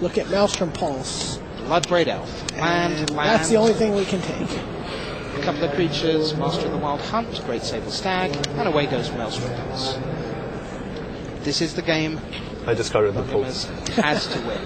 Look at Maelstrom Pulse. Bloodbraid Elf. Land. That's the only thing we can take. A couple of creatures, Master of the Wild Hunt, Great Sable Stag, and away goes Maelstrom Pulse. This is the game I discarded the Pulse Pulse. has to win.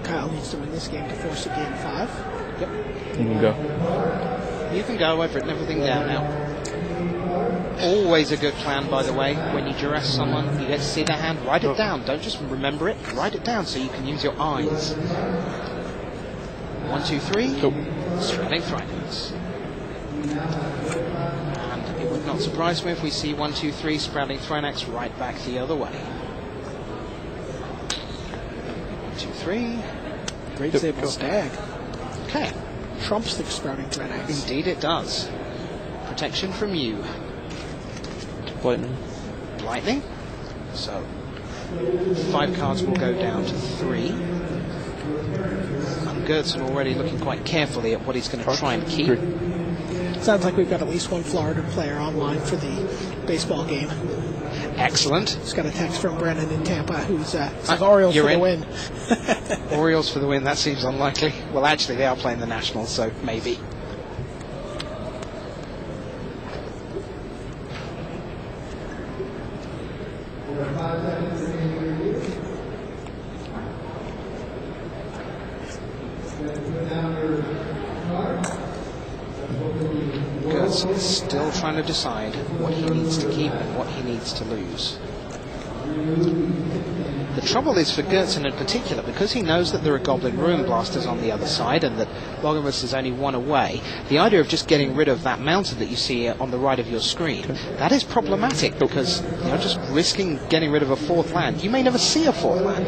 Kyle needs to win this game to force a game 5. Yep. You can go. You can go. I've written everything down now. Always a good plan, by the way. When you duress someone, you get to see their hand. Write it down. Don't just remember it. Write it down so you can use your eyes. 1, 2, 3. Nope. Spreading Thrynax. And it would not surprise me if we see 1, 2, 3 Sprouting Thrynax right back the other way. 1, 2, 3. Great Sable Stag. Okay. Trumps the Sprouting Thrynax. Indeed it does. Protection from you. Lightning. Lightning. So 5 cards will go down to 3. And Gertson already looking quite carefully at what he's going to try and keep. Sounds like we've got at least one Florida player online for the baseball game. Excellent. Just got a text from Brennan in Tampa who's says Orioles for the win. Orioles for the win, that seems unlikely. Well, actually, they are playing the Nationals, so maybe. Gertson is still trying to decide what he needs to keep and what he needs to lose. The trouble is for Gertson in particular, because he knows that there are Goblin Ruin Blasters on the other side and that Bogimus is only 1 away, the idea of just getting rid of that mountain that you see on the right of your screen, that is problematic because you're just risking getting rid of a 4th land. You may never see a 4th land.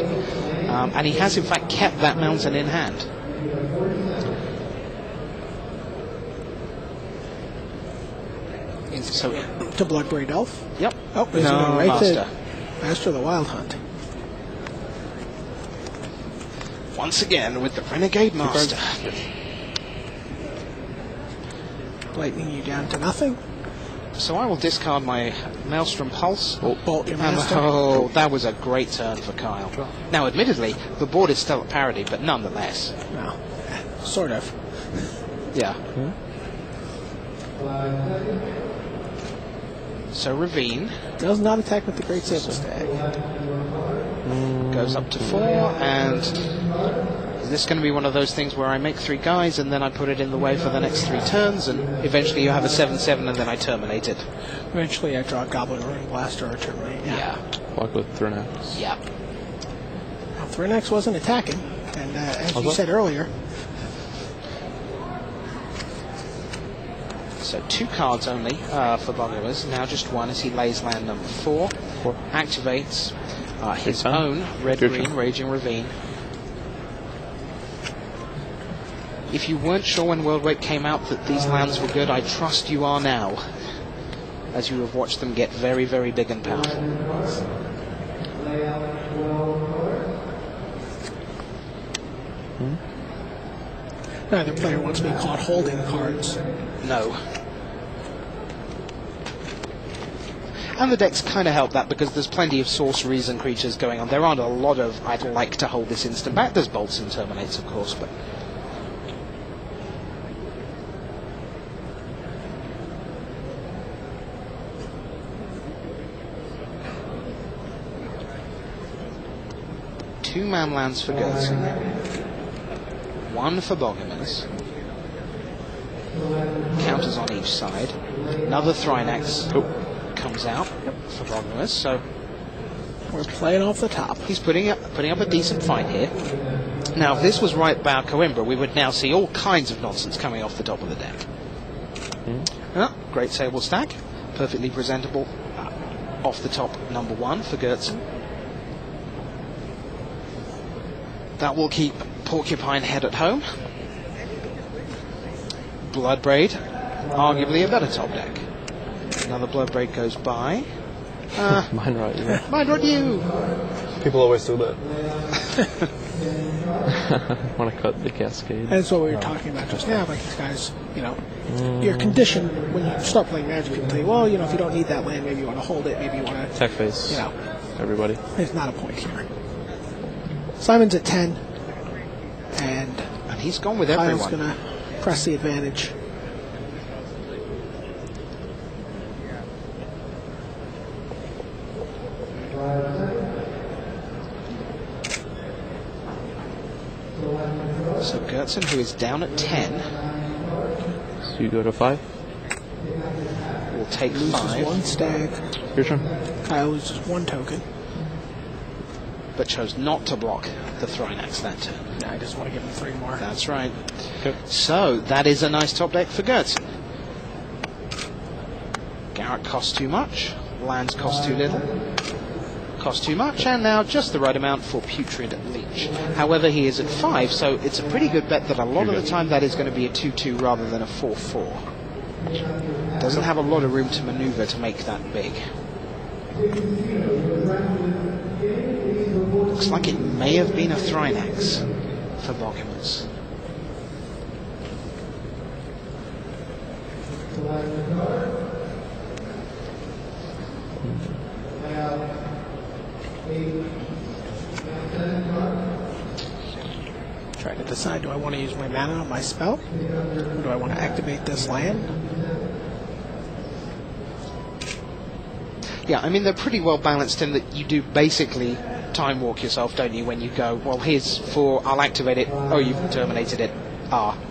And he has in fact kept that mountain in hand. So, to Bloodbraid Elf? Yep. Oh, there's no, right Master. to Master of the Wild Hunt. Once again with the Renegade Master. Lightning you down to nothing. So I will discard my Maelstrom Pulse. Bolt your Master. Oh, that was a great turn for Kyle. Now, admittedly, the board is still at parity, but nonetheless. No, sort of. Yeah. So Ravine does not attack with the Great Sable Stag. Goes up to 4, and is this going to be one of those things where I make 3 guys and then I put it in the way for the next 3 turns, and eventually you have a 7/7 and then I terminate it? Eventually I draw a Goblin Ruin Blaster or terminate. Yeah. Block with Thrynax. Yeah. Well, Thrynax wasn't attacking, and as you said earlier. So 2 cards only for Bogimus. Now just 1 as he lays land number 4. Activates his own red-green Raging Ravine. If you weren't sure when Worldwake came out that these lands were good, I trust you are now, as you have watched them get very, very big and powerful. Neither player wants to be caught holding cards. No. And the decks kind of help that because there's plenty of sorceries and creatures going on. There aren't a lot of I'd like to hold this instant back. There's bolts and terminates, of course, but... Two man lands for Gertson. 1 for Bogimus. Counters on each side. Another Thrynax comes out for Bogimus, so we're playing off the top. He's putting up a decent fight here. Now, if this was right by Coimbra, we would now see all kinds of nonsense coming off the top of the deck. Great Sable Stag, perfectly presentable off the top, number 1 for Gertson. That will keep Porcupine Head at home. Bloodbraid, arguably a better top deck. Another Bloodbraid goes by. Mine right, yeah. Mine right, you! People always do that. Want to cut the cascade? And that's what we were talking about just now. Like these guys, you're conditioned when you start playing Magic. People tell you, well, if you don't need that land, maybe you want to hold it. Maybe you want to Tech face. Everybody. There's not a point here. Simon's at 10, and he's gone with Kyle's everyone. going to press the advantage. So Gertson, who is down at 10, So you go to 5. will take Loses 5, one stag. Your turn. Kyle loses one token. but chose not to block the throwing axe that turn. Yeah, I just want to give him 3 more. That's right. Okay. So that is a nice top deck for Gertson. Garrett costs too much. Lands cost too little. Cost too much, and now just the right amount for Putrid Leech. However, he is at 5, so it's a pretty good bet that a lot of the time that is going to be a 2-2 rather than a 4-4. Doesn't have a lot of room to maneuver to make that big. Looks like it may have been a Thrynax for Bogomaz. Trying to decide, do I want to use my mana on my spell? Or do I want to activate this land? Yeah, I mean, they're pretty well balanced in that you do basically time walk yourself, don't you, when you go, well, here's 4, I'll activate it, oh, you've terminated it,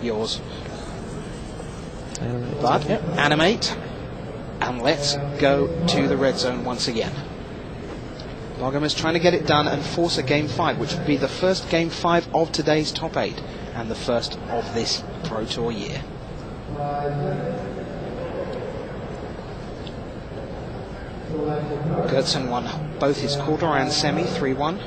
yours. Animate. But, animate, and let's go to the red zone once again. Bogomaz trying to get it done and force a Game 5, which would be the first Game 5 of today's top 8, and the first of this Pro Tour year. Gertson won both his quarter and semi, 3-1.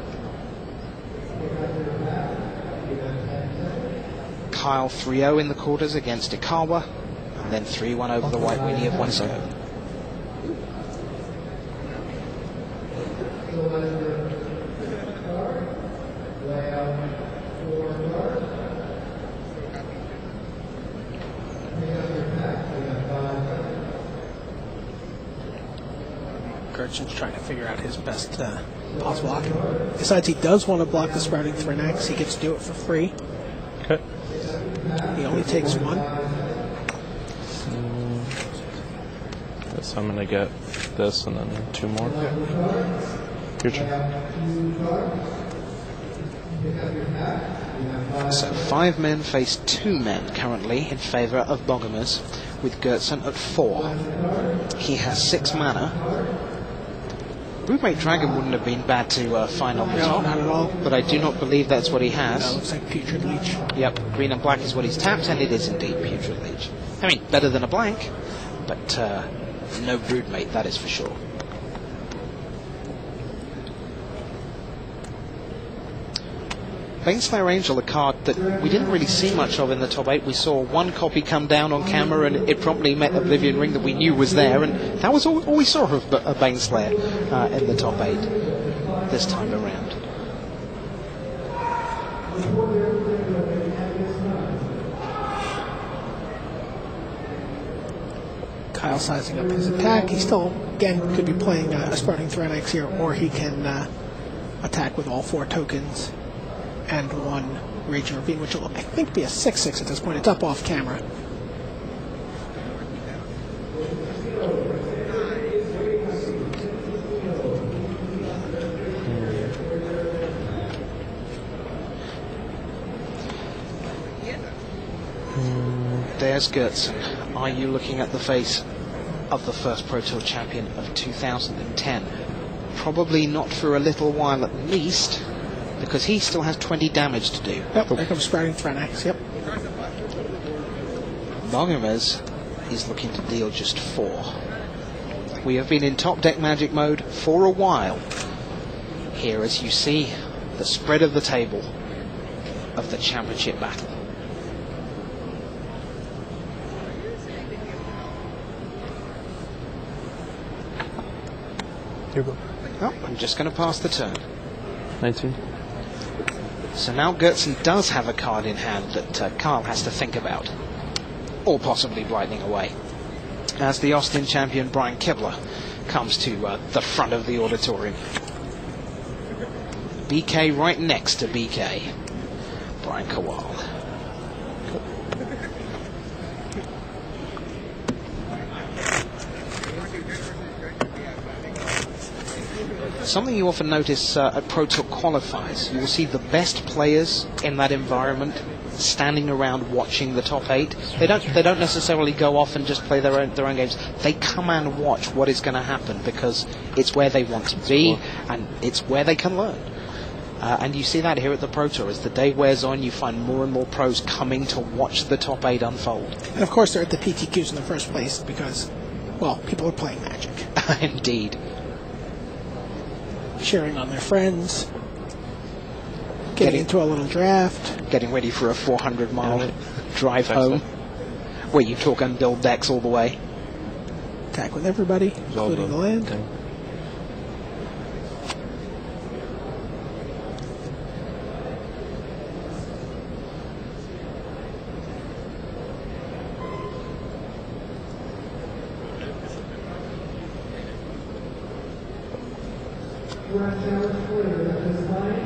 Kyle 3-0 in the quarters against Ikawa, and then 3-1 over the White Weenie of Wesco. Gertson's trying to figure out his best possible option. Besides, he does want to block the Sprouting Thrynax. He gets to do it for free. Okay. He only takes 1. Guess I'm gonna get this and then 2 more. Your turn. So 5 men face 2 men currently in favour of Bogomaz, with Gertson at 4. He has 6 mana. Broodmate Dragon wouldn't have been bad to find on the No, top, not at all. but I do not believe that's what he That has. looks like Putrid Leech. Yep, green and black is what he's tapped, and it is indeed Putrid Leech. I mean, better than a blank, but no Broodmate, that is for sure. Baneslayer Angel, a card that we didn't really see much of in the top 8. We saw one copy come down on camera and it promptly met Oblivion Ring that we knew was there, and that was all we saw of a Baneslayer in the top 8 this time around. Kyle sizing up his attack. He still, again, could be playing a Sprouting Thrynax here, or he can attack with all 4 tokens and 1 Raging Ravine, which will, I think, be a 6/6 at this point. It's up off camera. There's Gertson. Are you looking at the face of the first Pro Tour champion of 2010? Probably not for a little while at least, because he still has 20 damage to do. Yep, there comes Sprouting Thrynax. Yep. Bogomaz is looking to deal just 4. We have been in top deck Magic mode for a while. Here, as you see, the spread of the table of the championship battle. Here you go. Oh, I'm just going to pass the turn. 19. So now Gertsen does have a card in hand that Kyle has to think about, or possibly blightening away, as the Austin champion Brian Kibler comes to the front of the auditorium. BK right next to BK. Brian Kowal. Something you often notice at Pro Tour qualifiers, you will see the best players in that environment standing around watching the top 8. They don't necessarily go off and just play their own games. They come and watch what is going to happen because it's where they want to be and it's where they can learn. And you see that here at the Pro Tour. As the day wears on, you find more and more pros coming to watch the top 8 unfold. And of course, they're at the PTQs in the first place because, well, people are playing Magic. Indeed. Cheering on their friends. Getting into a little draft. Getting ready for a 400-mile drive home. Where you talk and build decks all the way. Attack with everybody, including the land. Thing.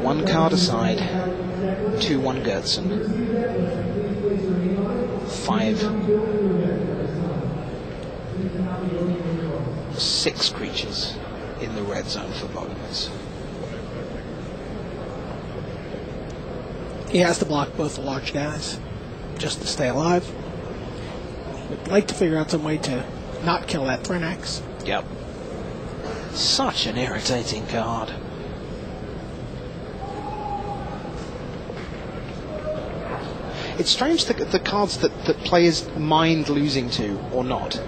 One card aside, 2-1 Gertsen. 6 creatures in the red zone for Bogomaz. He has to block both the large guys just to stay alive. Would like to figure out some way to not kill that Threnax. Yep. Such an irritating card. It's strange the cards that players mind losing to or not.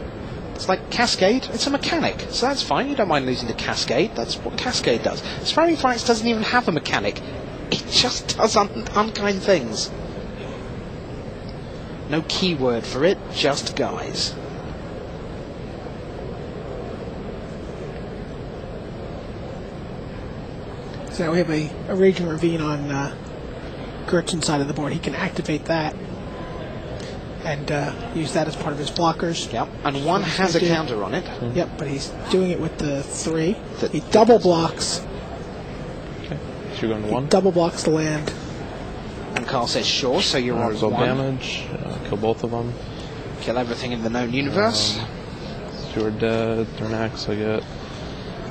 It's like Cascade, it's a mechanic, so that's fine, you don't mind losing to Cascade, that's what Cascade does. Sparring Thrax doesn't even have a mechanic, it just does unkind things. No keyword for it, just guys. So now we have a Raging Ravine on Gertsen's side of the board. He can activate that and use that as part of his blockers. Yep, and one has a counter on it. Yep, but he's doing it with the 3. He double blocks. Okay, so you're going to 1. Double blocks the land. And Carl says sure, so you're on Result 1. damage, kill both of them. Kill everything in the known universe. So you're dead, Threnax I get.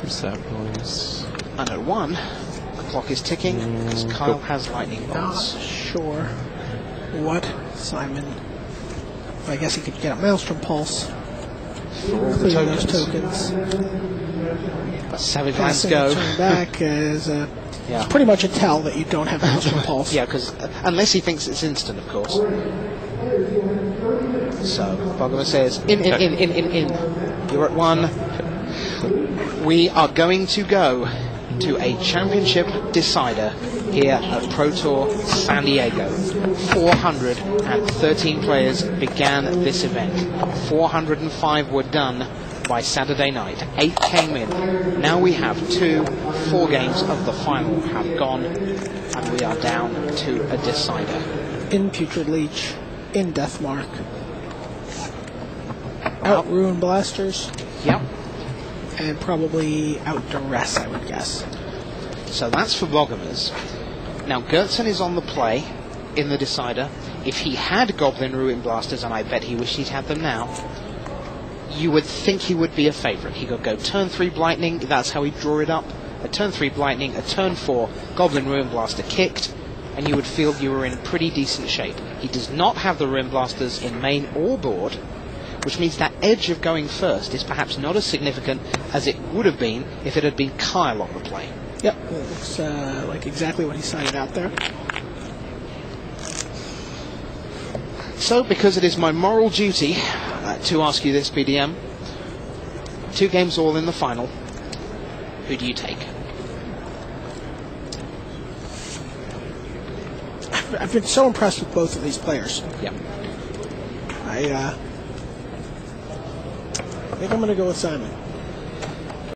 Saplings. And at 1, the clock is ticking because Kyle has lightning bolts. Not sure what Simon. I guess he could get a Maelstrom Pulse. For all the Including those tokens. tokens. Savage Lands Passing go. turn back is Yeah. it's pretty much a tell that you don't have Maelstrom Pulse. Yeah, because unless he thinks it's instant, of course. So Bogomaz says, in. You're at 1. We are going to go to a championship decider here at Pro Tour San Diego. 413 players began this event. 405 were done by Saturday night. 8 came in. Now we have 4 games of the final have gone, and we are down to a decider. In Putrid Leech, in Deathmark, out Ruin Blasters. Yep. And probably out Duress, I would guess. So that's for Bogomaz. Now Gertsen is on the play in the decider. If he had Goblin Ruin Blasters, and I bet he wished he'd had them now, you would think he would be a favourite. He could go turn 3 Blightning, that's how he'd draw it up. A turn 3 Blightning, a turn 4 Goblin Ruin Blaster kicked, and you would feel you were in pretty decent shape. He does not have the Ruin Blasters in main or board, which means that edge of going first is perhaps not as significant as it would have been if it had been Kyle on the play. Yep, it looks like exactly what he cited out there. So, because it is my moral duty to ask you this, BDM, 2 games all in the final, who do you take? I've been so impressed with both of these players. Yep. I think I'm going to go with Simon.